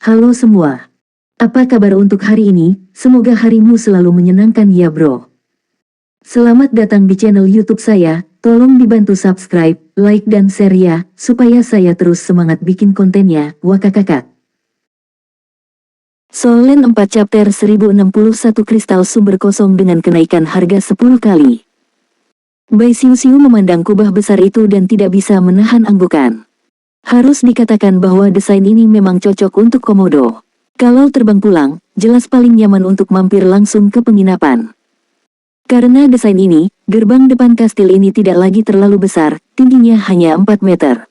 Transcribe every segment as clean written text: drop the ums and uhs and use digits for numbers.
Halo semua. Apa kabar untuk hari ini? Semoga harimu selalu menyenangkan ya bro. Selamat datang di channel YouTube saya. Tolong dibantu subscribe, like dan share ya, supaya saya terus semangat bikin kontennya. Wakakakak. Solen 4 chapter 1061 kristal sumber kosong dengan kenaikan harga 10 kali. Bai Xiu memandang kubah besar itu dan tidak bisa menahan anggukan. Harus dikatakan bahwa desain ini memang cocok untuk komodo. Kalau terbang pulang, jelas paling nyaman untuk mampir langsung ke penginapan. Karena desain ini, gerbang depan kastil ini tidak lagi terlalu besar, tingginya hanya 4 meter.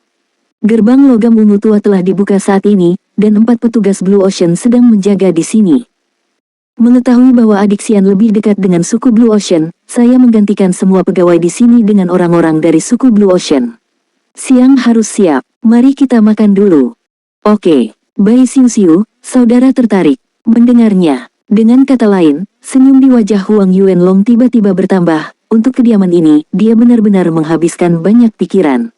Gerbang logam ungu tua telah dibuka saat ini, dan 4 petugas Blue Ocean sedang menjaga di sini. Mengetahui bahwa adik Xian lebih dekat dengan suku Blue Ocean, saya menggantikan semua pegawai di sini dengan orang-orang dari suku Blue Ocean. Siang harus siap, mari kita makan dulu. Oke, Bai Xiu, saudara tertarik mendengarnya. Dengan kata lain, senyum di wajah Huang Yuanlong tiba-tiba bertambah. Untuk kediaman ini, dia benar-benar menghabiskan banyak pikiran.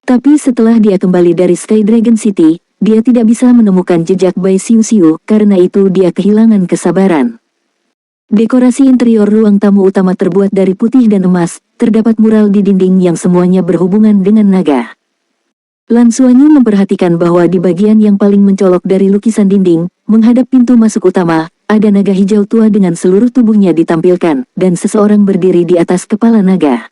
Tapi setelah dia kembali dari Sky Dragon City, dia tidak bisa menemukan jejak Bai Xiu, karena itu dia kehilangan kesabaran. Dekorasi interior ruang tamu utama terbuat dari putih dan emas, terdapat mural di dinding yang semuanya berhubungan dengan naga. Lan Xuanyu memperhatikan bahwa di bagian yang paling mencolok dari lukisan dinding, menghadap pintu masuk utama, ada naga hijau tua dengan seluruh tubuhnya ditampilkan, dan seseorang berdiri di atas kepala naga.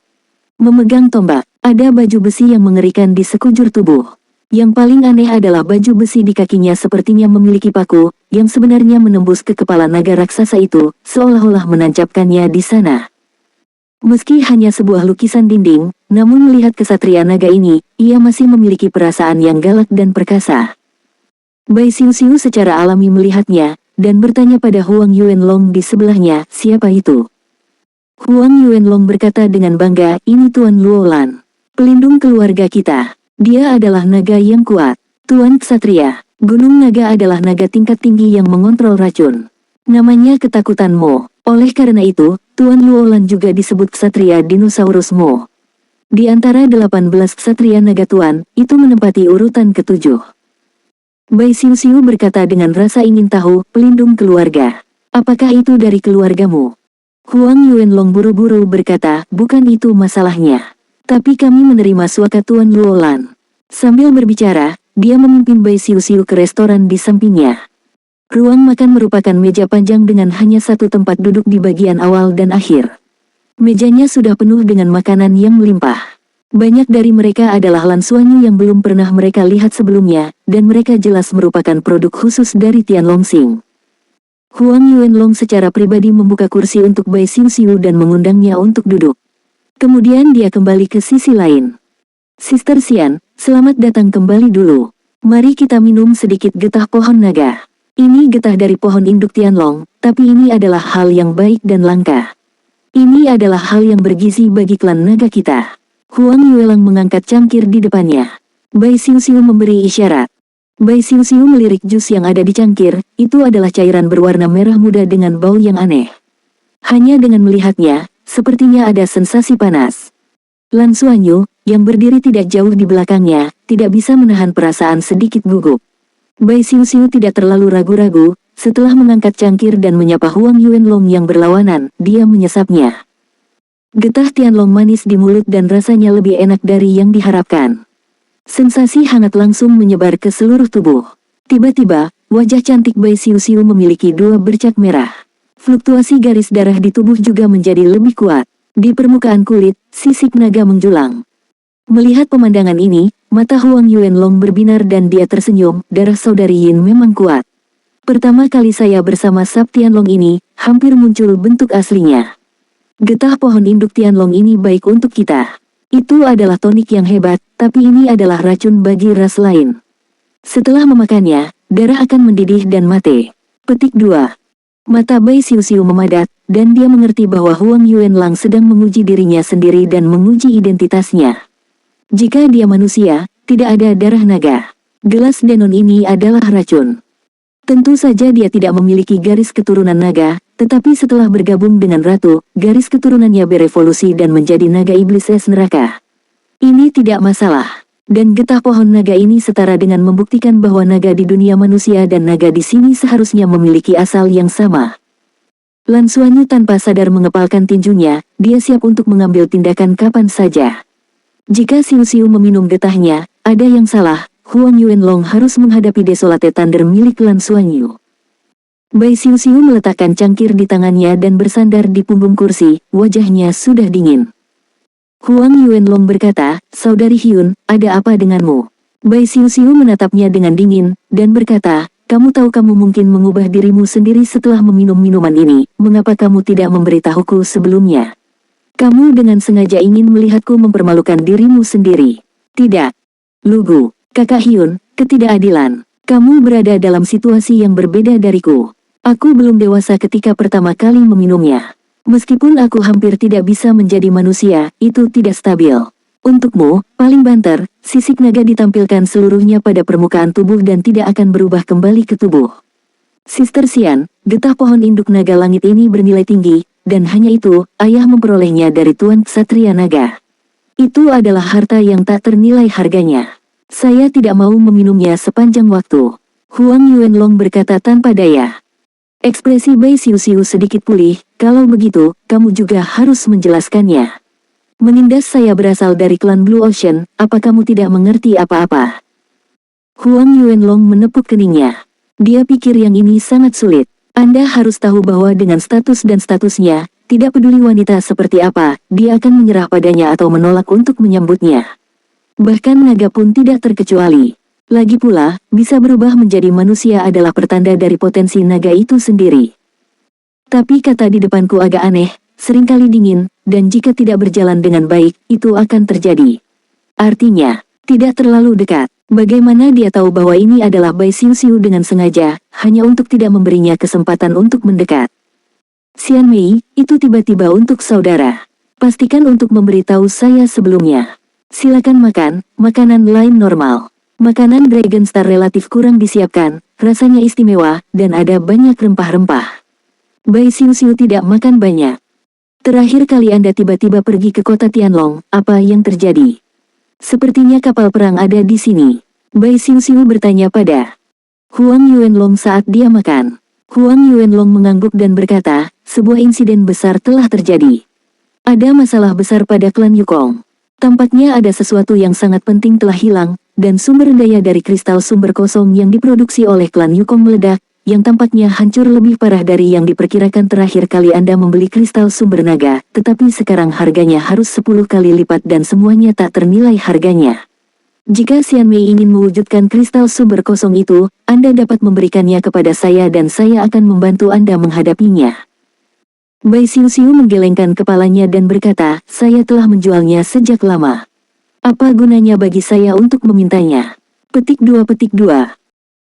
Memegang tombak, ada baju besi yang mengerikan di sekujur tubuh. Yang paling aneh adalah baju besi di kakinya sepertinya memiliki paku, yang sebenarnya menembus ke kepala naga raksasa itu, seolah-olah menancapkannya di sana. Meski hanya sebuah lukisan dinding, namun melihat kesatria naga ini, ia masih memiliki perasaan yang galak dan perkasa. Bai Xiu secara alami melihatnya, dan bertanya pada Huang Yuanlong di sebelahnya, siapa itu? Huang Yuanlong berkata dengan bangga, ini Tuan Luolan, pelindung keluarga kita. Dia adalah naga yang kuat. Tuan Ksatria, Gunung Naga adalah naga tingkat tinggi yang mengontrol racun. Namanya ketakutan Mo. Oleh karena itu, Tuan Luolan juga disebut Ksatria Dinosaurus Mo. Di antara 18 Ksatria Naga Tuan, itu menempati urutan ke-7. Bai Xiu berkata dengan rasa ingin tahu, pelindung keluarga. Apakah itu dari keluargamu? Huang Yuanlong buru-buru berkata, bukan itu masalahnya. Tapi kami menerima suaka Tuan Luolan. Sambil berbicara, dia memimpin Bai Xiu ke restoran di sampingnya. Ruang makan merupakan meja panjang dengan hanya satu tempat duduk di bagian awal dan akhir. Mejanya sudah penuh dengan makanan yang melimpah. Banyak dari mereka adalah Lan Xuanyu yang belum pernah mereka lihat sebelumnya, dan mereka jelas merupakan produk khusus dari Tianlongxing. Huang Yuanlong secara pribadi membuka kursi untuk Bai Xiu dan mengundangnya untuk duduk. Kemudian dia kembali ke sisi lain. Sister Xian, selamat datang kembali dulu. Mari kita minum sedikit getah pohon naga. Ini getah dari pohon induk Tianlong, tapi ini adalah hal yang baik dan langka. Ini adalah hal yang bergizi bagi klan naga kita. Huang Yuelang mengangkat cangkir di depannya. Bai Xiu memberi isyarat. Bai Xiu melirik jus yang ada di cangkir, itu adalah cairan berwarna merah muda dengan bau yang aneh. Hanya dengan melihatnya, sepertinya ada sensasi panas. Lan Xuanyu, yang berdiri tidak jauh di belakangnya, tidak bisa menahan perasaan sedikit gugup. Bai Xiu tidak terlalu ragu-ragu, setelah mengangkat cangkir dan menyapa Huang Yuanlong yang berlawanan, dia menyesapnya. Getah Tianlong manis di mulut dan rasanya lebih enak dari yang diharapkan. Sensasi hangat langsung menyebar ke seluruh tubuh. Tiba-tiba, wajah cantik Bai Xiu memiliki 2 bercak merah. Fluktuasi garis darah di tubuh juga menjadi lebih kuat. Di permukaan kulit, sisik naga menjulang. Melihat pemandangan ini, mata Huang Yuanlong berbinar dan dia tersenyum, darah saudari Yin memang kuat. Pertama kali saya bersama Sab Tianlong ini, hampir muncul bentuk aslinya. Getah pohon induk Tianlong ini baik untuk kita. Itu adalah tonik yang hebat, tapi ini adalah racun bagi ras lain. Setelah memakannya, darah akan mendidih dan mati. Petik 2. Mata Bai Xiu memadat, dan dia mengerti bahwa Huang Yuanlang sedang menguji dirinya sendiri dan menguji identitasnya. Jika dia manusia, tidak ada darah naga. Gelas Denon ini adalah racun. Tentu saja dia tidak memiliki garis keturunan naga, tetapi setelah bergabung dengan Ratu, garis keturunannya berevolusi dan menjadi naga iblis es neraka. Ini tidak masalah. Dan getah pohon naga ini setara dengan membuktikan bahwa naga di dunia manusia dan naga di sini seharusnya memiliki asal yang sama. Lan Xuanyu tanpa sadar mengepalkan tinjunya, dia siap untuk mengambil tindakan kapan saja. Jika Xiu Xiu meminum getahnya, ada yang salah. Huang Yuanlong harus menghadapi Desolate Thunder milik Lan Xuanyu. Bai Xiu Xiu meletakkan cangkir di tangannya dan bersandar di punggung kursi, wajahnya sudah dingin. Huang Yuanlong berkata, "Saudari Hyun, ada apa denganmu?" Bai Xiu Xiu menatapnya dengan dingin, dan berkata, "Kamu tahu kamu mungkin mengubah dirimu sendiri setelah meminum minuman ini, mengapa kamu tidak memberitahuku sebelumnya? Kamu dengan sengaja ingin melihatku mempermalukan dirimu sendiri." "Tidak. Lugu, Kakak Hyun, ketidakadilan. Kamu berada dalam situasi yang berbeda dariku. Aku belum dewasa ketika pertama kali meminumnya. Meskipun aku hampir tidak bisa menjadi manusia, itu tidak stabil. Untukmu, paling banter, sisik naga ditampilkan seluruhnya pada permukaan tubuh dan tidak akan berubah kembali ke tubuh. Sister Xian, getah pohon induk naga langit ini bernilai tinggi, dan hanya itu, ayah memperolehnya dari Tuan Ksatria Naga. Itu adalah harta yang tak ternilai harganya. Saya tidak mau meminumnya sepanjang waktu." Huang Yuanlong berkata tanpa daya. Ekspresi Bai Xiu Xiu sedikit pulih, "Kalau begitu, kamu juga harus menjelaskannya. Menindas saya berasal dari klan Blue Ocean, apa kamu tidak mengerti apa-apa?" Huang Yuanlong menepuk keningnya. Dia pikir yang ini sangat sulit. Anda harus tahu bahwa dengan status dan statusnya, tidak peduli wanita seperti apa, dia akan menyerah padanya atau menolak untuk menyambutnya. Bahkan naga pun tidak terkecuali. Lagi pula, bisa berubah menjadi manusia adalah pertanda dari potensi naga itu sendiri. Tapi kata di depanku agak aneh, seringkali dingin, dan jika tidak berjalan dengan baik, itu akan terjadi. Artinya, tidak terlalu dekat. Bagaimana dia tahu bahwa ini adalah Bai Xiu Xiu dengan sengaja, hanya untuk tidak memberinya kesempatan untuk mendekat? "Xian Mei, itu tiba-tiba untuk saudara. Pastikan untuk memberitahu saya sebelumnya. Silakan makan, makanan lain normal. Makanan Dragon Star relatif kurang disiapkan, rasanya istimewa, dan ada banyak rempah-rempah." Bai Xiu Xiu tidak makan banyak. "Terakhir kali Anda tiba-tiba pergi ke kota Tianlong, apa yang terjadi? Sepertinya kapal perang ada di sini." Bai Xiu Xiu bertanya pada Huang Yuanlong saat dia makan. Huang Yuanlong mengangguk dan berkata, "Sebuah insiden besar telah terjadi. Ada masalah besar pada klan Yukong. Tampaknya ada sesuatu yang sangat penting telah hilang, dan sumber daya dari kristal sumber kosong yang diproduksi oleh klan Yukong meledak, yang tampaknya hancur lebih parah dari yang diperkirakan terakhir kali Anda membeli kristal sumber naga, tetapi sekarang harganya harus 10 kali lipat dan semuanya tak ternilai harganya. Jika Xian Mei ingin mewujudkan kristal sumber kosong itu, Anda dapat memberikannya kepada saya dan saya akan membantu Anda menghadapinya." Bai Xiu Xiu menggelengkan kepalanya dan berkata, "Saya telah menjualnya sejak lama. Apa gunanya bagi saya untuk memintanya?" Petik 2.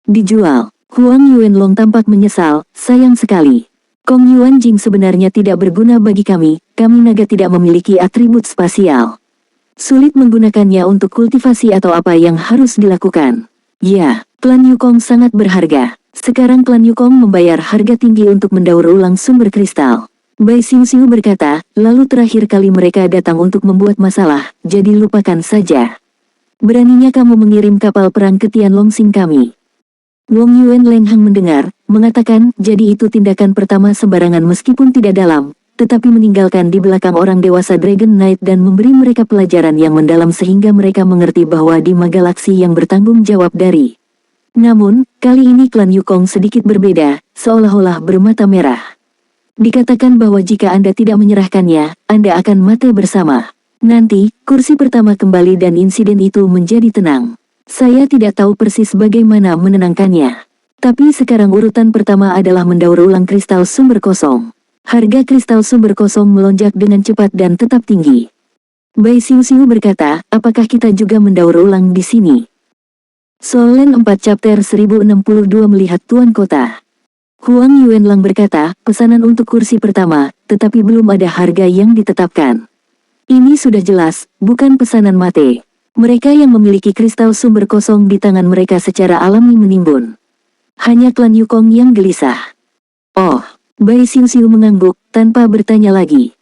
Dijual. Huang Yuanlong tampak menyesal, "Sayang sekali. Kong Yuan Jing sebenarnya tidak berguna bagi kami naga tidak memiliki atribut spasial. Sulit menggunakannya untuk kultivasi atau apa yang harus dilakukan. Ya, klan Yukong sangat berharga. Sekarang klan Yukong membayar harga tinggi untuk mendaur ulang sumber kristal." Bai Xiu Xiu berkata, "Lalu terakhir kali mereka datang untuk membuat masalah, jadi lupakan saja. Beraninya kamu mengirim kapal perang ke Tianlong Sing kami." Wong Yuan Lenghang mendengar, mengatakan, "Jadi itu tindakan pertama sembarangan meskipun tidak dalam, tetapi meninggalkan di belakang orang dewasa Dragon Knight dan memberi mereka pelajaran yang mendalam sehingga mereka mengerti bahwa di Magalaksi yang bertanggung jawab dari." Namun, kali ini klan Yukong sedikit berbeda, seolah-olah bermata merah. "Dikatakan bahwa jika Anda tidak menyerahkannya, Anda akan mati bersama. Nanti, kursi pertama kembali dan insiden itu menjadi tenang. Saya tidak tahu persis bagaimana menenangkannya. Tapi sekarang urutan pertama adalah mendaur ulang kristal sumber kosong." Harga kristal sumber kosong melonjak dengan cepat dan tetap tinggi. Bai Xiu Xiu berkata, "Apakah kita juga mendaur ulang di sini?" Solen 4 Chapter 1062 Melihat Tuan Kota. Huang Yuanlang berkata, "Pesanan untuk kursi pertama, tetapi belum ada harga yang ditetapkan. Ini sudah jelas, bukan pesanan mate. Mereka yang memiliki kristal sumber kosong di tangan mereka secara alami menimbun. Hanya klan Yukong yang gelisah." "Oh." Bai Xiu Xiu mengangguk, tanpa bertanya lagi.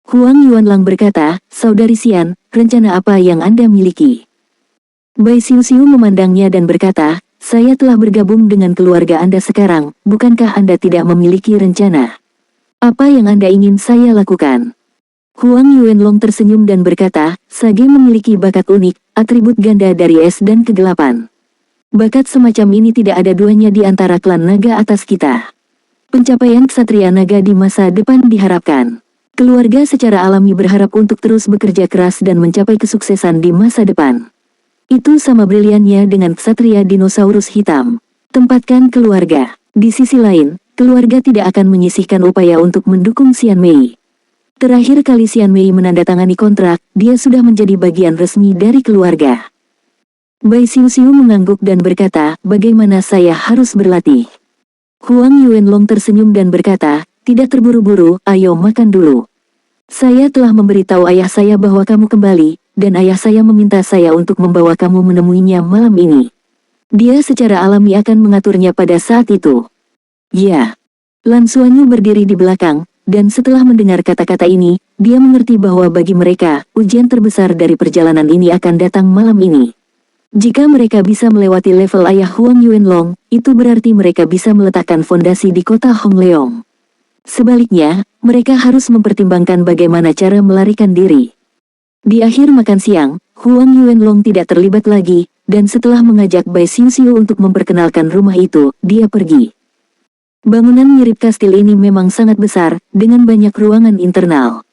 Huang Yuanlang berkata, "Saudari Xian, rencana apa yang Anda miliki?" Bai Xiu memandangnya dan berkata, saya telah bergabung dengan keluarga Anda sekarang, bukankah Anda tidak memiliki rencana? Apa yang Anda ingin saya lakukan? Huang Yuanlong tersenyum dan berkata, Sage memiliki bakat unik, atribut ganda dari es dan kegelapan. Bakat semacam ini tidak ada duanya di antara klan naga atas kita. Pencapaian ksatria naga di masa depan diharapkan. Keluarga secara alami berharap untuk terus bekerja keras dan mencapai kesuksesan di masa depan. Itu sama briliannya dengan ksatria dinosaurus hitam. Tempatkan keluarga. Di sisi lain, keluarga tidak akan menyisihkan upaya untuk mendukung Xian Mei. Terakhir kali Xian Mei menandatangani kontrak, dia sudah menjadi bagian resmi dari keluarga. Bai Xiu mengangguk dan berkata, bagaimana saya harus berlatih? Huang Yuanlong tersenyum dan berkata, tidak terburu-buru, ayo makan dulu. Saya telah memberitahu ayah saya bahwa kamu kembali, dan ayah saya meminta saya untuk membawa kamu menemuinya malam ini. Dia secara alami akan mengaturnya pada saat itu. Ya. Lan Xuanyu berdiri di belakang, dan setelah mendengar kata-kata ini, dia mengerti bahwa bagi mereka, ujian terbesar dari perjalanan ini akan datang malam ini. Jika mereka bisa melewati level ayah Huang Yuanlong, itu berarti mereka bisa meletakkan fondasi di kota Hongleong. Sebaliknya, mereka harus mempertimbangkan bagaimana cara melarikan diri. Di akhir makan siang, Huang Yuanlong tidak terlibat lagi, dan setelah mengajak Bai Xiu untuk memperkenalkan rumah itu, dia pergi. Bangunan mirip kastil ini memang sangat besar, dengan banyak ruangan internal.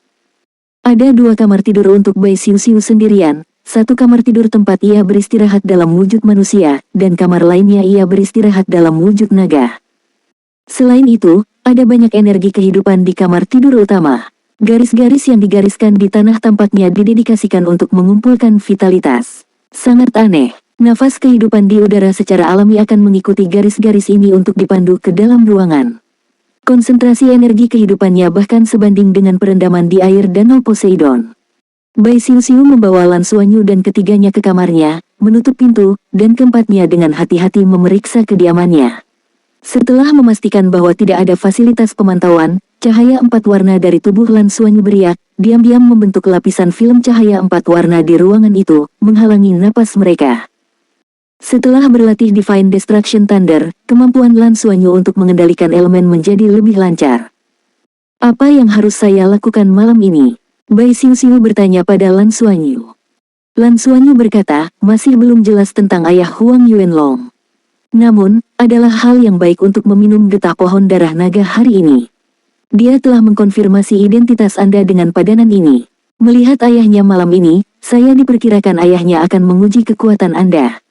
Ada 2 kamar tidur untuk Bai Xiu sendirian, 1 kamar tidur tempat ia beristirahat dalam wujud manusia, dan kamar lainnya ia beristirahat dalam wujud naga. Selain itu, ada banyak energi kehidupan di kamar tidur utama. Garis-garis yang digariskan di tanah tampaknya didedikasikan untuk mengumpulkan vitalitas. Sangat aneh. Nafas kehidupan di udara secara alami akan mengikuti garis-garis ini untuk dipandu ke dalam ruangan. Konsentrasi energi kehidupannya bahkan sebanding dengan perendaman di air danau Poseidon. Bai Xiu membawa Lan Xuanyu dan ketiganya ke kamarnya, menutup pintu, dan keempatnya dengan hati-hati memeriksa kediamannya. Setelah memastikan bahwa tidak ada fasilitas pemantauan, cahaya 4 warna dari tubuh Lan Xuanyu beriak, diam-diam membentuk lapisan film cahaya 4 warna di ruangan itu, menghalangi napas mereka. Setelah berlatih Divine Destruction Thunder, kemampuan Lan Xuanyu untuk mengendalikan elemen menjadi lebih lancar. Apa yang harus saya lakukan malam ini? Bai Xiu bertanya pada Lan Xuanyu. Lan Xuanyu berkata, masih belum jelas tentang ayah Huang Yuanlong. Namun, adalah hal yang baik untuk meminum getah pohon darah naga hari ini. Dia telah mengkonfirmasi identitas Anda dengan padanan ini. Melihat ayahnya malam ini, saya diperkirakan ayahnya akan menguji kekuatan Anda.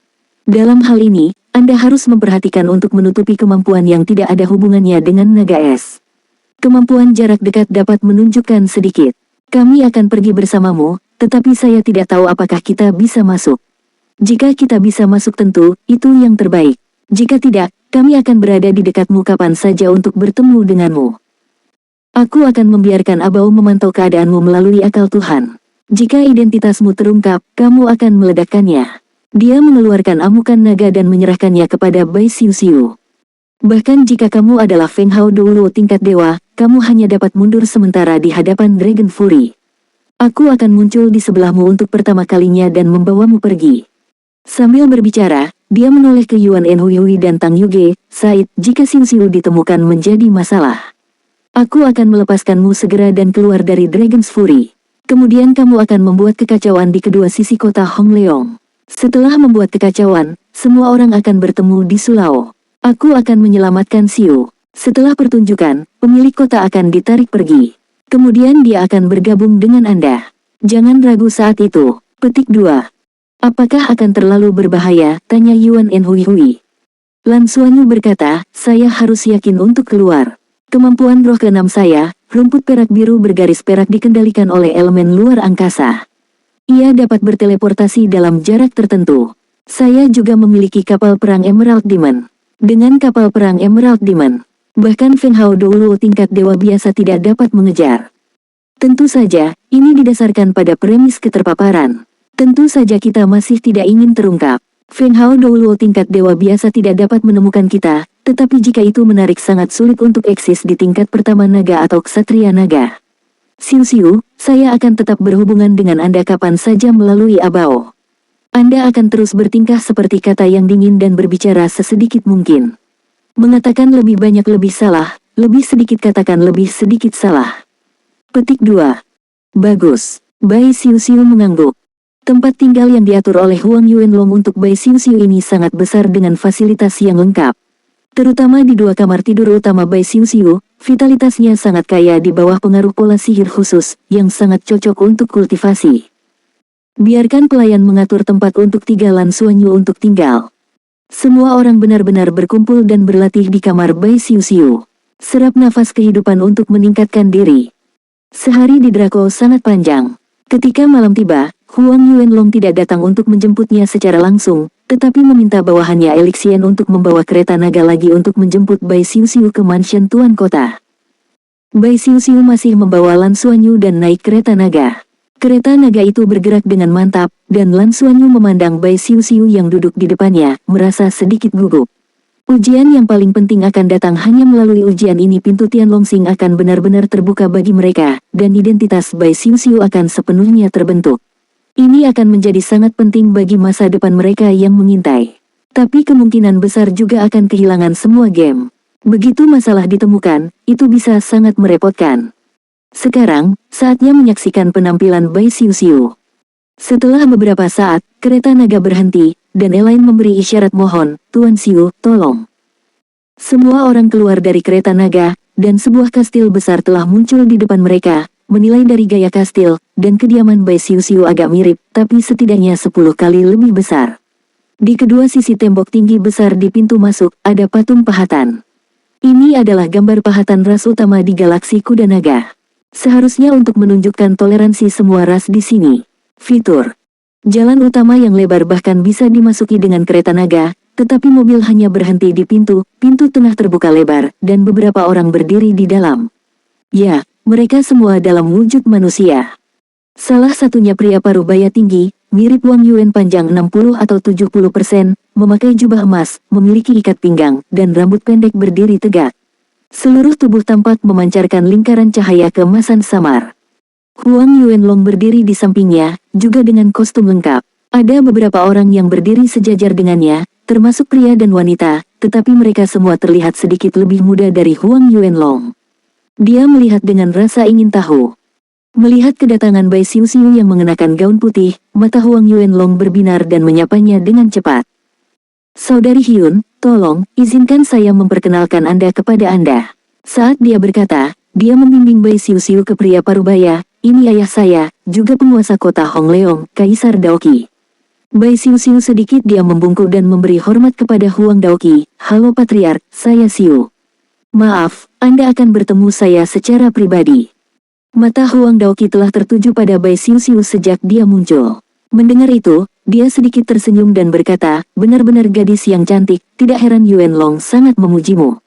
Dalam hal ini, Anda harus memperhatikan untuk menutupi kemampuan yang tidak ada hubungannya dengan naga es. Kemampuan jarak dekat dapat menunjukkan sedikit. Kami akan pergi bersamamu, tetapi saya tidak tahu apakah kita bisa masuk. Jika kita bisa masuk tentu, itu yang terbaik. Jika tidak, kami akan berada di dekatmu kapan saja untuk bertemu denganmu. Aku akan membiarkan Abao memantau keadaanmu melalui akal Tuhan. Jika identitasmu terungkap, kamu akan meledakkannya. Dia mengeluarkan amukan naga dan menyerahkannya kepada Bai Xiu. Bahkan jika kamu adalah Feng Hao Doulo tingkat dewa, kamu hanya dapat mundur sementara di hadapan Dragon Fury. Aku akan muncul di sebelahmu untuk pertama kalinya dan membawamu pergi. Sambil berbicara, dia menoleh ke Yuan Enhui dan Tang Yuge, Said, jika Xiu ditemukan menjadi masalah. Aku akan melepaskanmu segera dan keluar dari Dragon's Fury. Kemudian kamu akan membuat kekacauan di kedua sisi kota Hongleong. Setelah membuat kekacauan, semua orang akan bertemu di Sulao. Aku akan menyelamatkan Xiu. Setelah pertunjukan, pemilik kota akan ditarik pergi. Kemudian dia akan bergabung dengan Anda. Jangan ragu saat itu. Petik 2. Apakah akan terlalu berbahaya? Tanya Yuan Enhui. Lan Xuanyu berkata, saya harus yakin untuk keluar. Kemampuan roh ke-6 saya, rumput perak biru bergaris perak dikendalikan oleh elemen luar angkasa. Ia dapat berteleportasi dalam jarak tertentu. Saya juga memiliki kapal perang Emerald Demon. Dengan kapal perang Emerald Demon, bahkan Feng Hao Doulo tingkat dewa biasa tidak dapat mengejar. Tentu saja, ini didasarkan pada premis keterpaparan. Tentu saja kita masih tidak ingin terungkap. Feng Hao Doulo tingkat dewa biasa tidak dapat menemukan kita, tetapi jika itu menarik sangat sulit untuk eksis di tingkat pertama naga atau ksatria naga. Xiu, saya akan tetap berhubungan dengan Anda kapan saja melalui Abao. Anda akan terus bertingkah seperti kata yang dingin dan berbicara sesedikit mungkin. Mengatakan lebih banyak lebih salah, lebih sedikit katakan lebih sedikit salah. Petik 2. Bagus. Bai Xiuxiu mengangguk. Tempat tinggal yang diatur oleh Huang Yuanlong untuk Bai Xiuxiu ini sangat besar dengan fasilitas yang lengkap. Terutama di dua kamar tidur utama Bai Xiuxiu, vitalitasnya sangat kaya di bawah pengaruh pola sihir khusus, yang sangat cocok untuk kultivasi. Biarkan pelayan mengatur tempat untuk 3 Lan Xuanyu untuk tinggal. Semua orang benar-benar berkumpul dan berlatih di kamar Bai Xiuxiu. Serap nafas kehidupan untuk meningkatkan diri. Sehari di Draco sangat panjang. Ketika malam tiba, Huang Yuanlong tidak datang untuk menjemputnya secara langsung, tetapi meminta bawahannya Elixien untuk membawa kereta naga lagi untuk menjemput Bai Xiuxiu ke mansion tuan kota. Bai Xiuxiu masih membawa Lan Xuanyu dan naik kereta naga. Kereta naga itu bergerak dengan mantap, dan Lan Xuanyu memandang Bai Xiuxiu yang duduk di depannya, merasa sedikit gugup. Ujian yang paling penting akan datang hanya melalui ujian ini pintu Tianlongxing akan benar-benar terbuka bagi mereka, dan identitas Bai Xiuxiu akan sepenuhnya terbentuk. Ini akan menjadi sangat penting bagi masa depan mereka yang mengintai. Tapi kemungkinan besar juga akan kehilangan semua game. Begitu masalah ditemukan, itu bisa sangat merepotkan. Sekarang, saatnya menyaksikan penampilan Bai Xiuxiu. Setelah beberapa saat, kereta naga berhenti, dan Elaine memberi isyarat mohon, Tuan Xiu, tolong. Semua orang keluar dari kereta naga, dan sebuah kastil besar telah muncul di depan mereka, menilai dari gaya kastil, dan kediaman Bai Xiuxiu agak mirip, tapi setidaknya 10 kali lebih besar. Di kedua sisi tembok tinggi besar di pintu masuk, ada patung pahatan. Ini adalah gambar pahatan ras utama di galaksi kuda naga. Seharusnya untuk menunjukkan toleransi semua ras di sini. Fitur. Jalan utama yang lebar bahkan bisa dimasuki dengan kereta naga, tetapi mobil hanya berhenti di pintu tengah terbuka lebar, dan beberapa orang berdiri di dalam. Ya, mereka semua dalam wujud manusia. Salah satunya pria parubaya tinggi, mirip Wang Yuan panjang 60 atau 70%, memakai jubah emas, memiliki ikat pinggang, dan rambut pendek berdiri tegak. Seluruh tubuh tampak memancarkan lingkaran cahaya keemasan samar. Huang Yuanlong berdiri di sampingnya, juga dengan kostum lengkap. Ada beberapa orang yang berdiri sejajar dengannya, termasuk pria dan wanita, tetapi mereka semua terlihat sedikit lebih muda dari Huang Yuanlong. Dia melihat dengan rasa ingin tahu. Melihat kedatangan Bai Xiuxiu yang mengenakan gaun putih, mata Huang Yuanlong berbinar dan menyapanya dengan cepat. Saudari Hyun, tolong, izinkan saya memperkenalkan Anda kepada Anda. Saat dia berkata, dia membimbing Bai Xiuxiu ke pria parubaya, ini ayah saya, juga penguasa kota Hongleong, Kaisar Daoqi. Bai Xiuxiu sedikit dia membungkuk dan memberi hormat kepada Huang Daoqi, halo Patriark, saya Xiu. Maaf, Anda akan bertemu saya secara pribadi. Mata Huang Daoqi telah tertuju pada Bai Xiuxiu sejak dia muncul. Mendengar itu, dia sedikit tersenyum dan berkata, benar-benar gadis yang cantik, tidak heran Yuanlong sangat memujimu.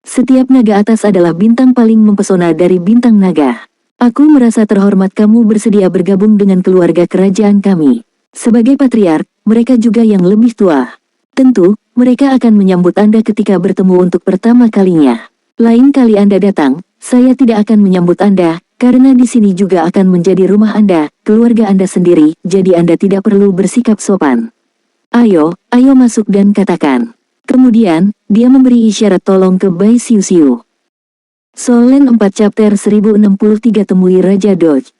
Setiap naga atas adalah bintang paling mempesona dari bintang naga. Aku merasa terhormat kamu bersedia bergabung dengan keluarga kerajaan kami. Sebagai patriark, mereka juga yang lebih tua. Tentu, mereka akan menyambut Anda ketika bertemu untuk pertama kalinya. Lain kali Anda datang, saya tidak akan menyambut Anda, karena di sini juga akan menjadi rumah Anda, keluarga Anda sendiri, jadi Anda tidak perlu bersikap sopan. Ayo masuk dan katakan. Kemudian, dia memberi isyarat tolong ke Bai Xiuxiu. Solen 4 chapter 1063 temui Raja Doj.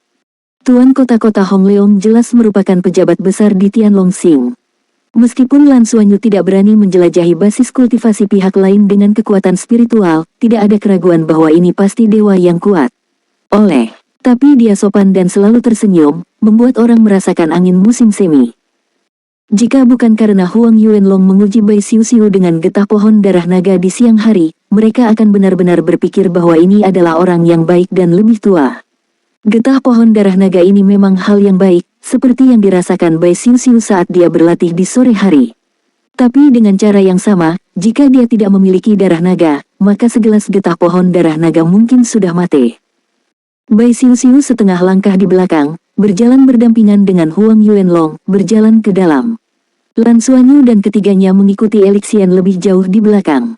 Tuan kota-kota Hongleong jelas merupakan pejabat besar di Tianlongxing. Meskipun Lan Xuanyu tidak berani menjelajahi basis kultivasi pihak lain dengan kekuatan spiritual, tidak ada keraguan bahwa ini pasti dewa yang kuat. Tapi dia sopan dan selalu tersenyum, membuat orang merasakan angin musim semi. Jika bukan karena Huang Yuanlong menguji Bai Xiuxiu dengan getah pohon darah naga di siang hari, mereka akan benar-benar berpikir bahwa ini adalah orang yang baik dan lebih tua. Getah pohon darah naga ini memang hal yang baik, seperti yang dirasakan Bai Xiuxiu saat dia berlatih di sore hari. Tapi dengan cara yang sama, jika dia tidak memiliki darah naga, maka segelas getah pohon darah naga mungkin sudah mati. Bai Xiuxiu setengah langkah di belakang, berjalan berdampingan dengan Huang Yuanlong, berjalan ke dalam. Lan Xuanyu dan ketiganya mengikuti Elixien lebih jauh di belakang.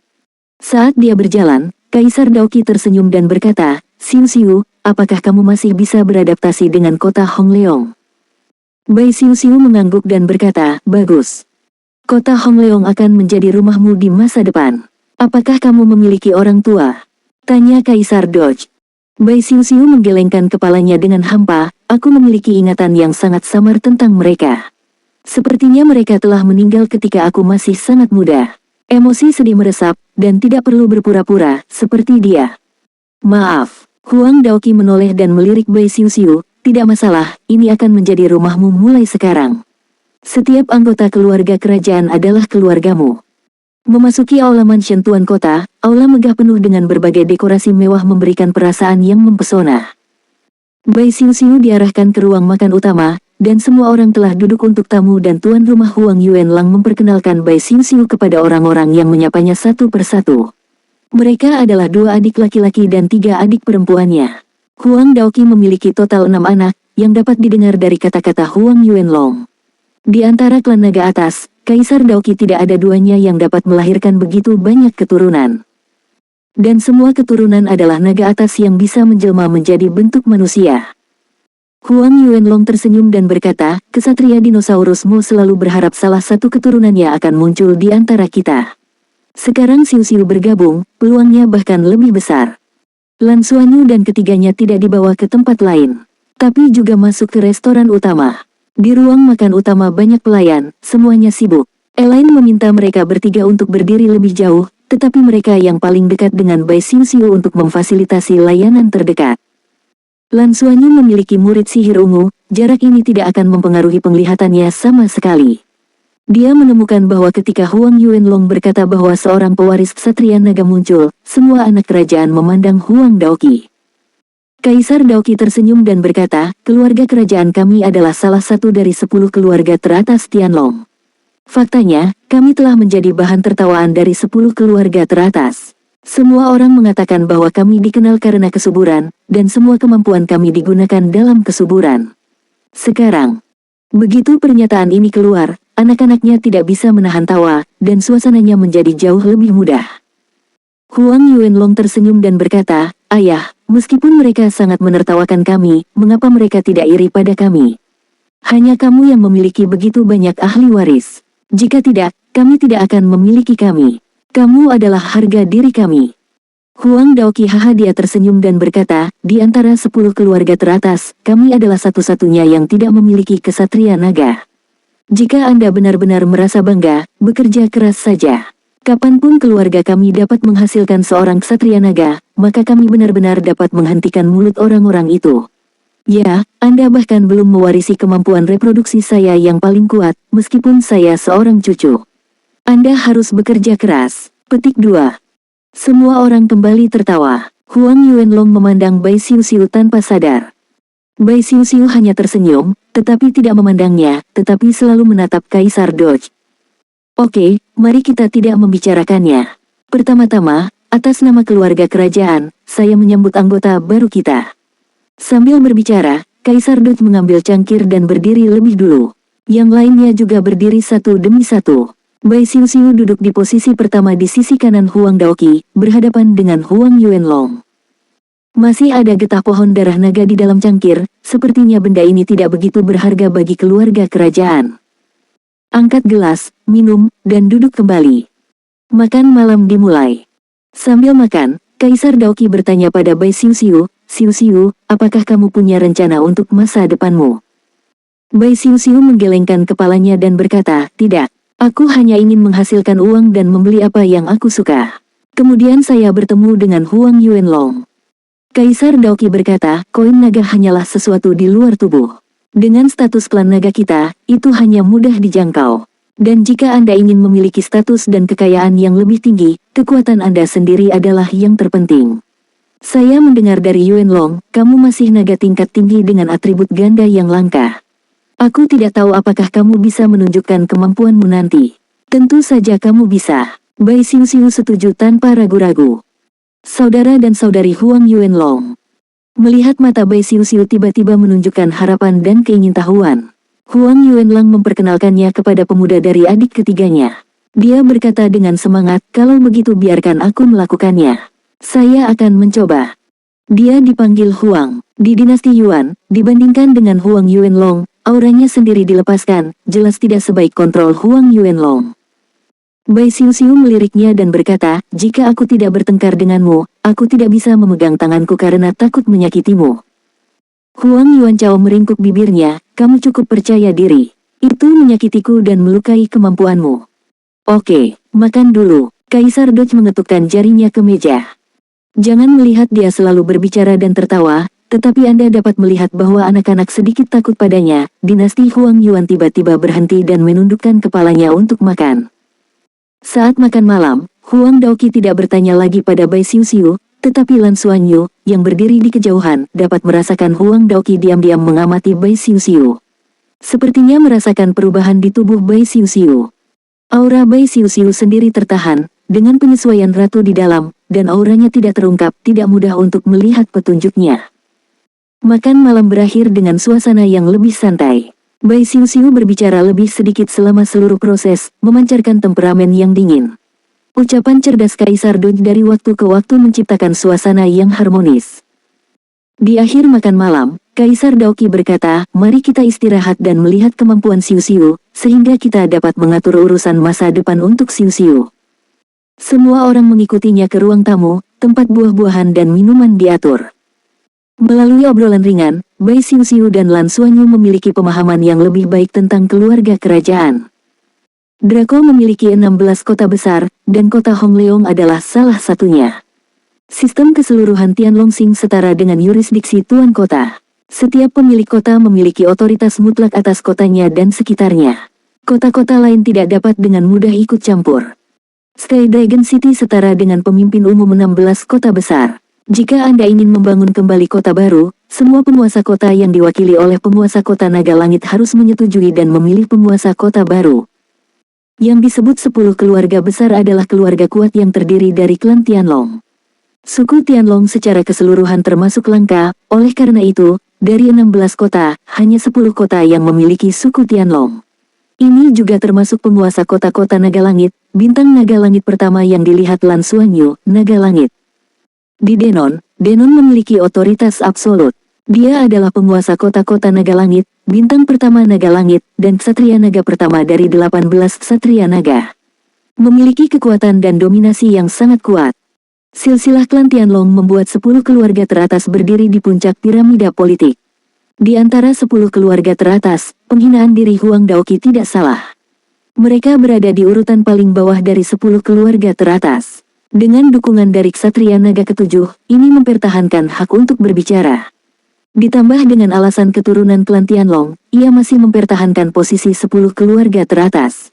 Saat dia berjalan, Kaisar Daoqi tersenyum dan berkata, Xiuxiu, apakah kamu masih bisa beradaptasi dengan kota Hongleong? Bai Xiuxiu mengangguk dan berkata, bagus. Kota Hongleong akan menjadi rumahmu di masa depan. Apakah kamu memiliki orang tua? Tanya Kaisar Doge. Bai Xiuxiu menggelengkan kepalanya dengan hampa, aku memiliki ingatan yang sangat samar tentang mereka. Sepertinya mereka telah meninggal ketika aku masih sangat muda. Emosi sedih meresap, dan tidak perlu berpura-pura, seperti dia. Maaf. Huang Daoqi menoleh dan melirik Bai Xiuxiu, tidak masalah, ini akan menjadi rumahmu mulai sekarang. Setiap anggota keluarga kerajaan adalah keluargamu. Memasuki aula mansion tuan kota, aula megah penuh dengan berbagai dekorasi mewah memberikan perasaan yang mempesona. Bai Xiuxiu diarahkan ke ruang makan utama, dan semua orang telah duduk untuk tamu dan tuan rumah Huang Yuanlang memperkenalkan Bai Xiuxiu kepada orang-orang yang menyapanya satu persatu. Mereka adalah 2 adik laki-laki dan 3 adik perempuannya. Huang Daoqi memiliki total 6 anak, yang dapat didengar dari kata-kata Huang Yuanlong. Di antara klan naga atas, Kaisar Daoqi tidak ada duanya yang dapat melahirkan begitu banyak keturunan. Dan semua keturunan adalah naga atas yang bisa menjelma menjadi bentuk manusia. Huang Yuanlong tersenyum dan berkata, kesatria dinosaurusmu selalu berharap salah satu keturunannya akan muncul di antara kita. Sekarang Xiuxiu bergabung, peluangnya bahkan lebih besar. Lan Xuanyu dan ketiganya tidak dibawa ke tempat lain, tapi juga masuk ke restoran utama. Di ruang makan utama banyak pelayan, semuanya sibuk. Elaine meminta mereka bertiga untuk berdiri lebih jauh, tetapi mereka yang paling dekat dengan Bai Xiuxiu untuk memfasilitasi layanan terdekat. Lan Xuanyu memiliki murid sihir ungu, jarak ini tidak akan mempengaruhi penglihatannya sama sekali. Dia menemukan bahwa ketika Huang Yuanlong berkata bahwa seorang pewaris ksatria naga muncul, semua anak kerajaan memandang Huang Daoqi. Kaisar Daoqi tersenyum dan berkata, keluarga kerajaan kami adalah salah satu dari 10 keluarga teratas Tianlong. Faktanya, kami telah menjadi bahan tertawaan dari 10 keluarga teratas. Semua orang mengatakan bahwa kami dikenal karena kesuburan, dan semua kemampuan kami digunakan dalam kesuburan. Sekarang, begitu pernyataan ini keluar, anak-anaknya tidak bisa menahan tawa, dan suasananya menjadi jauh lebih mudah. Huang Yuanlong tersenyum dan berkata, ayah, meskipun mereka sangat menertawakan kami, mengapa mereka tidak iri pada kami? Hanya kamu yang memiliki begitu banyak ahli waris. Jika tidak, kami tidak akan memiliki kami. Kamu adalah harga diri kami. Huang Daoqi dia tersenyum dan berkata, di antara 10 keluarga teratas, kami adalah satu-satunya yang tidak memiliki kesatria naga. Jika Anda benar-benar merasa bangga, bekerja keras saja. Kapanpun keluarga kami dapat menghasilkan seorang ksatria naga, maka kami benar-benar dapat menghentikan mulut orang-orang itu. Ya, Anda bahkan belum mewarisi kemampuan reproduksi saya yang paling kuat, meskipun saya seorang cucu. Anda harus bekerja keras. Petik 2. Semua orang kembali tertawa. Huang Yuanlong memandang Bai Xiuxiu tanpa sadar. Bai Xiuxiu hanya tersenyum, tetapi tidak memandangnya, tetapi selalu menatap Kaisar Doge. Oke, mari kita tidak membicarakannya. Pertama-tama, atas nama keluarga kerajaan, saya menyambut anggota baru kita. Sambil berbicara, Kaisar Doge mengambil cangkir dan berdiri lebih dulu. Yang lainnya juga berdiri satu demi satu. Bai Xiuxiu duduk di posisi pertama di sisi kanan Huang Daoqi, berhadapan dengan Huang Yuanlong. Masih ada getah pohon darah naga di dalam cangkir, sepertinya benda ini tidak begitu berharga bagi keluarga kerajaan. Angkat gelas, minum, dan duduk kembali. Makan malam dimulai. Sambil makan, Kaisar Daoqi bertanya pada Bai Xiuxiu, Xiuxiu, apakah kamu punya rencana untuk masa depanmu? Bai Xiuxiu menggelengkan kepalanya dan berkata, tidak. Aku hanya ingin menghasilkan uang dan membeli apa yang aku suka. Kemudian saya bertemu dengan Huang Yuanlong. Kaisar Daoqi berkata, koin naga hanyalah sesuatu di luar tubuh. Dengan status klan naga kita, itu hanya mudah dijangkau. Dan jika Anda ingin memiliki status dan kekayaan yang lebih tinggi, kekuatan Anda sendiri adalah yang terpenting. Saya mendengar dari Yuanlong, kamu masih naga tingkat tinggi dengan atribut ganda yang langka. Aku tidak tahu apakah kamu bisa menunjukkan kemampuanmu nanti. Tentu saja kamu bisa. Bai Xiuxiu setuju tanpa ragu-ragu. Saudara dan saudari Huang Yuanlong. Melihat mata Bai Xiuxiu tiba-tiba menunjukkan harapan dan keingintahuan. Huang Yuanlang memperkenalkannya kepada pemuda dari adik ketiganya. Dia berkata dengan semangat, kalau begitu biarkan aku melakukannya. Saya akan mencoba. Dia dipanggil Huang. Di dinasti Yuan, dibandingkan dengan Huang Yuanlong, auranya sendiri dilepaskan, jelas tidak sebaik kontrol Huang Yuanlong. Bai Xiuxiu meliriknya dan berkata, jika aku tidak bertengkar denganmu, aku tidak bisa memegang tanganku karena takut menyakitimu. Huang Yuanchao meringkuk bibirnya, kamu cukup percaya diri. Itu menyakitiku dan melukai kemampuanmu. Oke, makan dulu. Kaisar Doj mengetukkan jarinya ke meja. Jangan melihat dia selalu berbicara dan tertawa, tetapi Anda dapat melihat bahwa anak-anak sedikit takut padanya. Dinasti Huang Yuan tiba-tiba berhenti dan menundukkan kepalanya untuk makan. Saat makan malam, Huang Daoqi tidak bertanya lagi pada Bai Xiuxiu, tetapi Lan Xuanyu, yang berdiri di kejauhan, dapat merasakan Huang Daoqi diam-diam mengamati Bai Xiuxiu. Sepertinya merasakan perubahan di tubuh Bai Xiuxiu. Aura Bai Xiuxiu sendiri tertahan, dengan penyesuaian ratu di dalam, dan auranya tidak terungkap, tidak mudah untuk melihat petunjuknya. Makan malam berakhir dengan suasana yang lebih santai. Bai Xiuxiu berbicara lebih sedikit selama seluruh proses, memancarkan temperamen yang dingin. Ucapan cerdas Kaisar Doj dari waktu ke waktu menciptakan suasana yang harmonis. Di akhir makan malam, Kaisar Daoqi berkata, mari kita istirahat dan melihat kemampuan Xiuxiu, sehingga kita dapat mengatur urusan masa depan untuk Xiuxiu. Semua orang mengikutinya ke ruang tamu, tempat buah-buahan dan minuman diatur. Melalui obrolan ringan, Bai Xiuxiu dan Lan Xuanyu memiliki pemahaman yang lebih baik tentang keluarga kerajaan. Draco memiliki 16 kota besar, dan kota Hongleong adalah salah satunya. Sistem keseluruhan Tianlongxing setara dengan yurisdiksi tuan kota. Setiap pemilik kota memiliki otoritas mutlak atas kotanya dan sekitarnya. Kota-kota lain tidak dapat dengan mudah ikut campur. Sky Dragon City setara dengan pemimpin umum 16 kota besar. Jika Anda ingin membangun kembali kota baru, semua penguasa kota yang diwakili oleh penguasa kota Naga Langit harus menyetujui dan memilih penguasa kota baru. Yang disebut 10 keluarga besar adalah keluarga kuat yang terdiri dari klan Tianlong. Suku Tianlong secara keseluruhan termasuk langka, oleh karena itu, dari 16 kota, hanya 10 kota yang memiliki suku Tianlong. Ini juga termasuk penguasa kota-kota Naga Langit, bintang Naga Langit pertama yang dilihat Lan Xuanyu, Naga Langit. Di Denon, Denon memiliki otoritas absolut. Dia adalah penguasa kota-kota Naga Langit, bintang pertama Naga Langit, dan Ksatria Naga pertama dari 18 Ksatria Naga. Memiliki kekuatan dan dominasi yang sangat kuat. Silsilah klan Tianlong membuat 10 keluarga teratas berdiri di puncak piramida politik. Di antara 10 keluarga teratas, penghinaan diri Huang Daoqi tidak salah. Mereka berada di urutan paling bawah dari 10 keluarga teratas. Dengan dukungan dari Ksatria Naga ke-7, ini mempertahankan hak untuk berbicara. Ditambah dengan alasan keturunan klan Tianlong, ia masih mempertahankan posisi 10 keluarga teratas.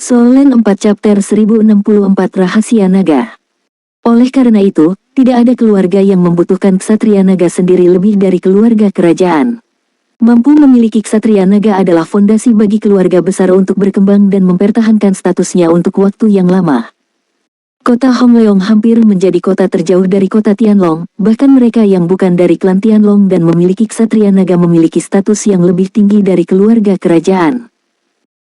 Solen 4 Chapter 1064 Rahasia Naga. Oleh karena itu, tidak ada keluarga yang membutuhkan Ksatria Naga sendiri lebih dari keluarga kerajaan. Mampu memiliki Ksatria Naga adalah fondasi bagi keluarga besar untuk berkembang dan mempertahankan statusnya untuk waktu yang lama. Kota Hongleong hampir menjadi kota terjauh dari kota Tianlong, bahkan mereka yang bukan dari klan Tianlong dan memiliki Ksatria Naga memiliki status yang lebih tinggi dari keluarga kerajaan.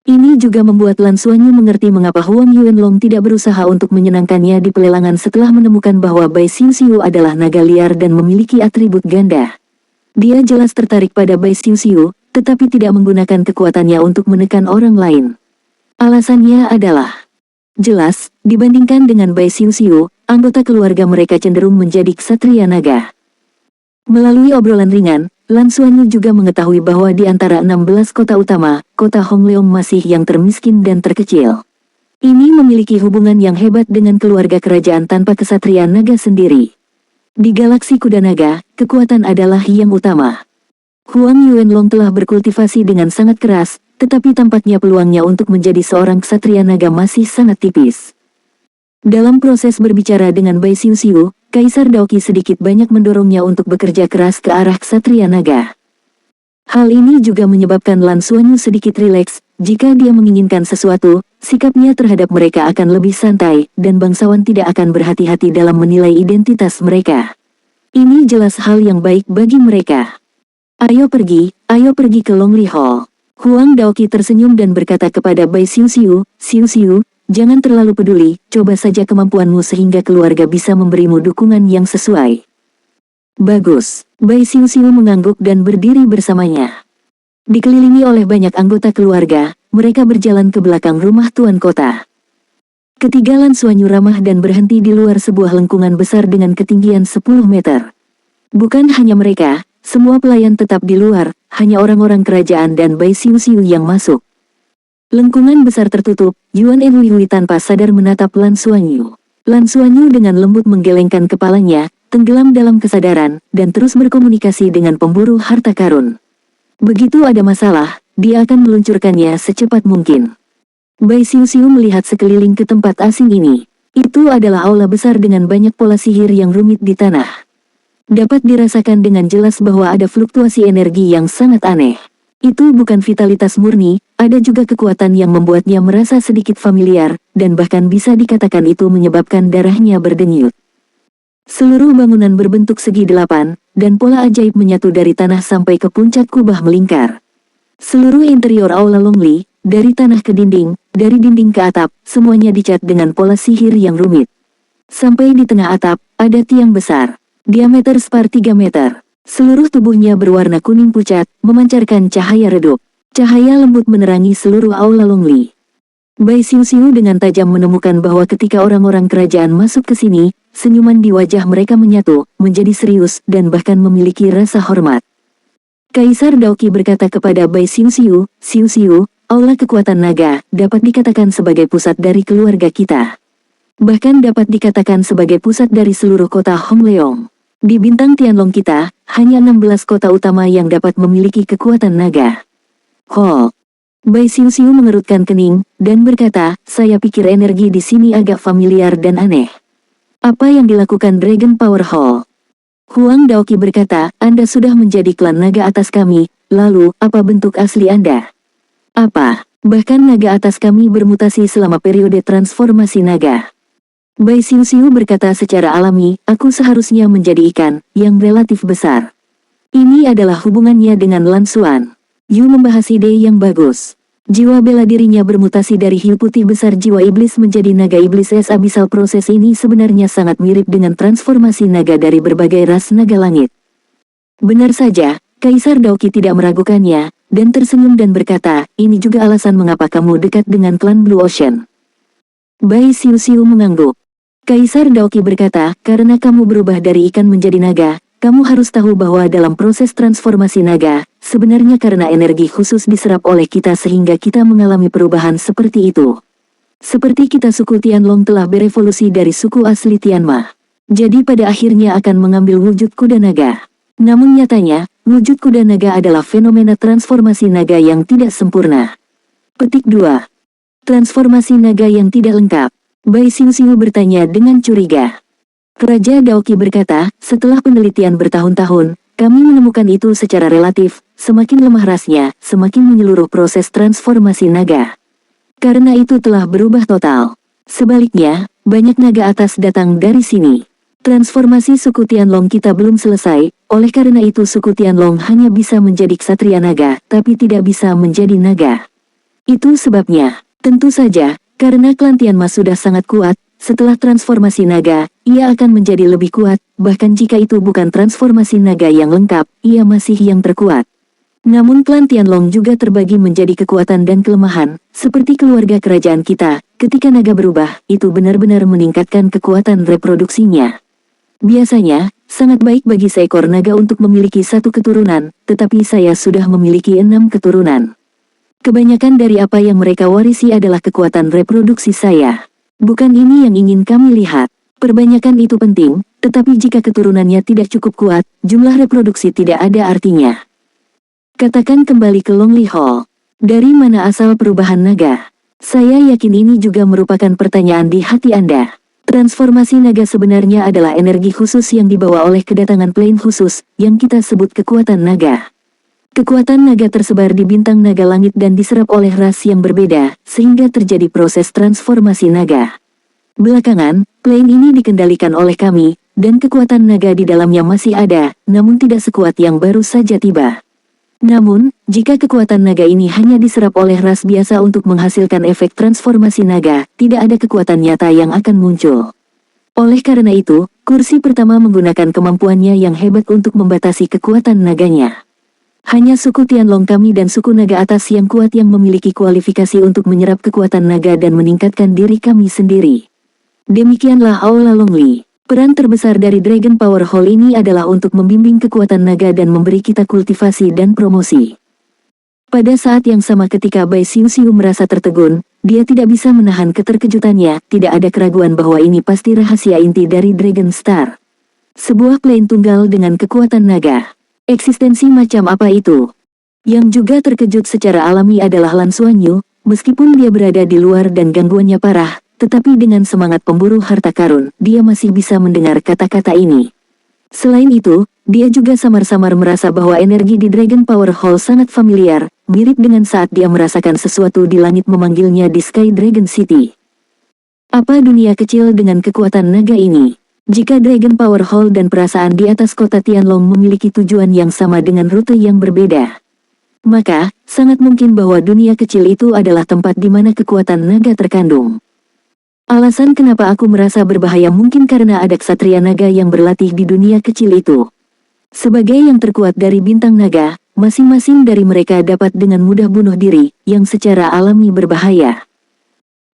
Ini juga membuat Lan Xuanyu mengerti mengapa Huang Yuanlong tidak berusaha untuk menyenangkannya di pelelangan setelah menemukan bahwa Bai Xiuxiu adalah naga liar dan memiliki atribut ganda. Dia jelas tertarik pada Bai Xiuxiu, tetapi tidak menggunakan kekuatannya untuk menekan orang lain. Alasannya adalah jelas, dibandingkan dengan Bai Xiuxiu, anggota keluarga mereka cenderung menjadi Ksatria Naga. Melalui obrolan ringan, Lan Xuanyu juga mengetahui bahwa di antara 16 kota utama, kota Hongleong masih yang termiskin dan terkecil. Ini memiliki hubungan yang hebat dengan keluarga kerajaan tanpa Ksatria Naga sendiri. Di galaksi Kuda Naga, kekuatan adalah yang utama. Huang Yuanlong telah berkultivasi dengan sangat keras, tetapi tampaknya peluangnya untuk menjadi seorang Ksatria Naga masih sangat tipis. Dalam proses berbicara dengan Bai Xiuxiu, Kaisar Daoqi sedikit banyak mendorongnya untuk bekerja keras ke arah Ksatria Naga. Hal ini juga menyebabkan Lan Xuanyu sedikit rileks. Jika dia menginginkan sesuatu, sikapnya terhadap mereka akan lebih santai, dan bangsawan tidak akan berhati-hati dalam menilai identitas mereka. Ini jelas hal yang baik bagi mereka. Ayo pergi ke Longli Hall. Huang Daoqi tersenyum dan berkata kepada Bai Xiuxiu, Xiuxiu, jangan terlalu peduli, coba saja kemampuanmu sehingga keluarga bisa memberimu dukungan yang sesuai. Bagus. Bai Xiuxiu mengangguk dan berdiri bersamanya. Dikelilingi oleh banyak anggota keluarga, mereka berjalan ke belakang rumah tuan kota. Ketiga Lan Suanyu ramah dan berhenti di luar sebuah lengkungan besar dengan ketinggian 10 meter. Bukan hanya mereka, semua pelayan tetap di luar, hanya orang-orang kerajaan dan Bai Xiu yang masuk. Lengkungan besar tertutup, Yuan Enhui tanpa sadar menatap Lan Suanyu. Lan Suanyu dengan lembut menggelengkan kepalanya, tenggelam dalam kesadaran, dan terus berkomunikasi dengan pemburu harta karun. Begitu ada masalah, dia akan meluncurkannya secepat mungkin. Bai Xiu melihat sekeliling ke tempat asing ini. Itu adalah aula besar dengan banyak pola sihir yang rumit di tanah. Dapat dirasakan dengan jelas bahwa ada fluktuasi energi yang sangat aneh. Itu bukan vitalitas murni, ada juga kekuatan yang membuatnya merasa sedikit familiar, dan bahkan bisa dikatakan itu menyebabkan darahnya berdenyut. Seluruh bangunan berbentuk segi 8, dan pola ajaib menyatu dari tanah sampai ke puncak kubah melingkar. Seluruh interior aula Longli, dari tanah ke dinding, dari dinding ke atap, semuanya dicat dengan pola sihir yang rumit. Sampai di tengah atap, ada tiang besar, diameter sepertiga meter. Seluruh tubuhnya berwarna kuning pucat, memancarkan cahaya redup. Cahaya lembut menerangi seluruh aula Longli. Bai Xiu dengan tajam menemukan bahwa ketika orang-orang kerajaan masuk ke sini, senyuman di wajah mereka menyatu, menjadi serius, dan bahkan memiliki rasa hormat. Kaisar Daoqi berkata kepada Bai Xiu, aula kekuatan naga, dapat dikatakan sebagai pusat dari keluarga kita. Bahkan dapat dikatakan sebagai pusat dari seluruh kota Hongleong. Di bintang Tianlong kita, hanya 16 kota utama yang dapat memiliki kekuatan naga. Bai Xiu mengerutkan kening, dan berkata, saya pikir energi di sini agak familiar dan aneh. Apa yang dilakukan Dragon Power Hall? Huang Daoqi berkata, Anda sudah menjadi klan naga atas kami, lalu, apa bentuk asli Anda? Apa? Bahkan naga atas kami bermutasi selama periode transformasi naga. Bai Xiu berkata secara alami, aku seharusnya menjadi ikan, yang relatif besar. Ini adalah hubungannya dengan Lan Xuan. Yu membahas ide yang bagus. Jiwa bela dirinya bermutasi dari hiu putih besar jiwa iblis menjadi naga iblis es abisal. Proses ini sebenarnya sangat mirip dengan transformasi naga dari berbagai ras naga langit. Benar saja, Kaisar Daoqi tidak meragukannya, dan tersenyum dan berkata, ini juga alasan mengapa kamu dekat dengan klan Blue Ocean. Bai Xiu mengangguk. Kaisar Daoqi berkata, karena kamu berubah dari ikan menjadi naga, kamu harus tahu bahwa dalam proses transformasi naga, sebenarnya karena energi khusus diserap oleh kita sehingga kita mengalami perubahan seperti itu. Seperti kita suku Tianlong telah berevolusi dari suku asli Tianma. Jadi pada akhirnya akan mengambil wujud kuda naga. Namun nyatanya, wujud kuda naga adalah fenomena transformasi naga yang tidak sempurna. Petik 2. Transformasi naga yang tidak lengkap. Bai Xiu bertanya dengan curiga. Raja Daoqi berkata, setelah penelitian bertahun-tahun, kami menemukan itu secara relatif, semakin lemah rasnya, semakin menyeluruh proses transformasi naga. Karena itu telah berubah total. Sebaliknya, banyak naga atas datang dari sini. Transformasi suku Tianlong kita belum selesai, oleh karena itu suku Tianlong hanya bisa menjadi ksatria naga, tapi tidak bisa menjadi naga. Itu sebabnya, tentu saja, karena klan Tianma sudah sangat kuat, setelah transformasi naga, ia akan menjadi lebih kuat, bahkan jika itu bukan transformasi naga yang lengkap, ia masih yang terkuat. Namun klan Tianlong juga terbagi menjadi kekuatan dan kelemahan, seperti keluarga kerajaan kita, ketika naga berubah, itu benar-benar meningkatkan kekuatan reproduksinya. Biasanya, sangat baik bagi seekor naga untuk memiliki satu keturunan, tetapi saya sudah memiliki 6 keturunan. Kebanyakan dari apa yang mereka warisi adalah kekuatan reproduksi saya. Bukan ini yang ingin kami lihat. Perbanyakan itu penting, tetapi jika keturunannya tidak cukup kuat, jumlah reproduksi tidak ada artinya. Katakan kembali ke Longli Hall. Dari mana asal perubahan naga? Saya yakin ini juga merupakan pertanyaan di hati Anda. Transformasi naga sebenarnya adalah energi khusus yang dibawa oleh kedatangan plane khusus, yang kita sebut kekuatan naga. Kekuatan naga tersebar di bintang naga langit dan diserap oleh ras yang berbeda, sehingga terjadi proses transformasi naga. Belakangan, plane ini dikendalikan oleh kami, dan kekuatan naga di dalamnya masih ada, namun tidak sekuat yang baru saja tiba. Namun, jika kekuatan naga ini hanya diserap oleh ras biasa untuk menghasilkan efek transformasi naga, tidak ada kekuatan nyata yang akan muncul. Oleh karena itu, kursi pertama menggunakan kemampuannya yang hebat untuk membatasi kekuatan naganya. Hanya suku Tianlong kami dan suku naga atas yang kuat yang memiliki kualifikasi untuk menyerap kekuatan naga dan meningkatkan diri kami sendiri. Demikianlah Aula Longli. Peran terbesar dari Dragon Power Hall ini adalah untuk membimbing kekuatan naga dan memberi kita kultivasi dan promosi. Pada saat yang sama ketika Bai Xiu Xiu merasa tertegun, dia tidak bisa menahan keterkejutannya, tidak ada keraguan bahwa ini pasti rahasia inti dari Dragon Star. Sebuah plane tunggal dengan kekuatan naga. Eksistensi macam apa itu? Yang juga terkejut secara alami adalah Lan Xuanyu, meskipun dia berada di luar dan gangguannya parah, tetapi dengan semangat pemburu harta karun, dia masih bisa mendengar kata-kata ini. Selain itu, dia juga samar-samar merasa bahwa energi di Dragon Power Hall sangat familiar, mirip dengan saat dia merasakan sesuatu di langit memanggilnya di Sky Dragon City. Apa dunia kecil dengan kekuatan naga ini? Jika Dragon Power Hall dan perasaan di atas kota Tianlong memiliki tujuan yang sama dengan rute yang berbeda, maka, sangat mungkin bahwa dunia kecil itu adalah tempat di mana kekuatan naga terkandung. Alasan kenapa aku merasa berbahaya mungkin karena ada ksatria naga yang berlatih di dunia kecil itu. Sebagai yang terkuat dari bintang naga, masing-masing dari mereka dapat dengan mudah bunuh diri, yang secara alami berbahaya.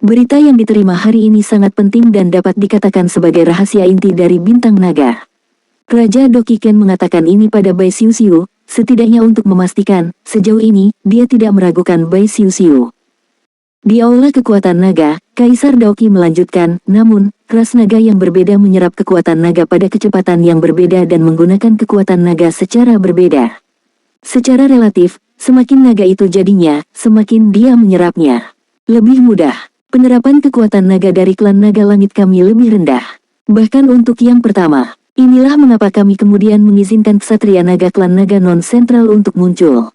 Berita yang diterima hari ini sangat penting dan dapat dikatakan sebagai rahasia inti dari bintang naga. Raja Dokiken mengatakan ini pada Bai Xiu Xiu, setidaknya untuk memastikan, sejauh ini, dia tidak meragukan Bai Xiu Xiu. Di aula kekuatan naga, Kaisar Daoki melanjutkan, namun, ras naga yang berbeda menyerap kekuatan naga pada kecepatan yang berbeda dan menggunakan kekuatan naga secara berbeda. Secara relatif, semakin naga itu jadinya, semakin dia menyerapnya. Lebih mudah. Penerapan kekuatan naga dari klan naga langit kami lebih rendah. Bahkan untuk yang pertama, inilah mengapa kami kemudian mengizinkan ksatria naga klan naga non-sentral untuk muncul.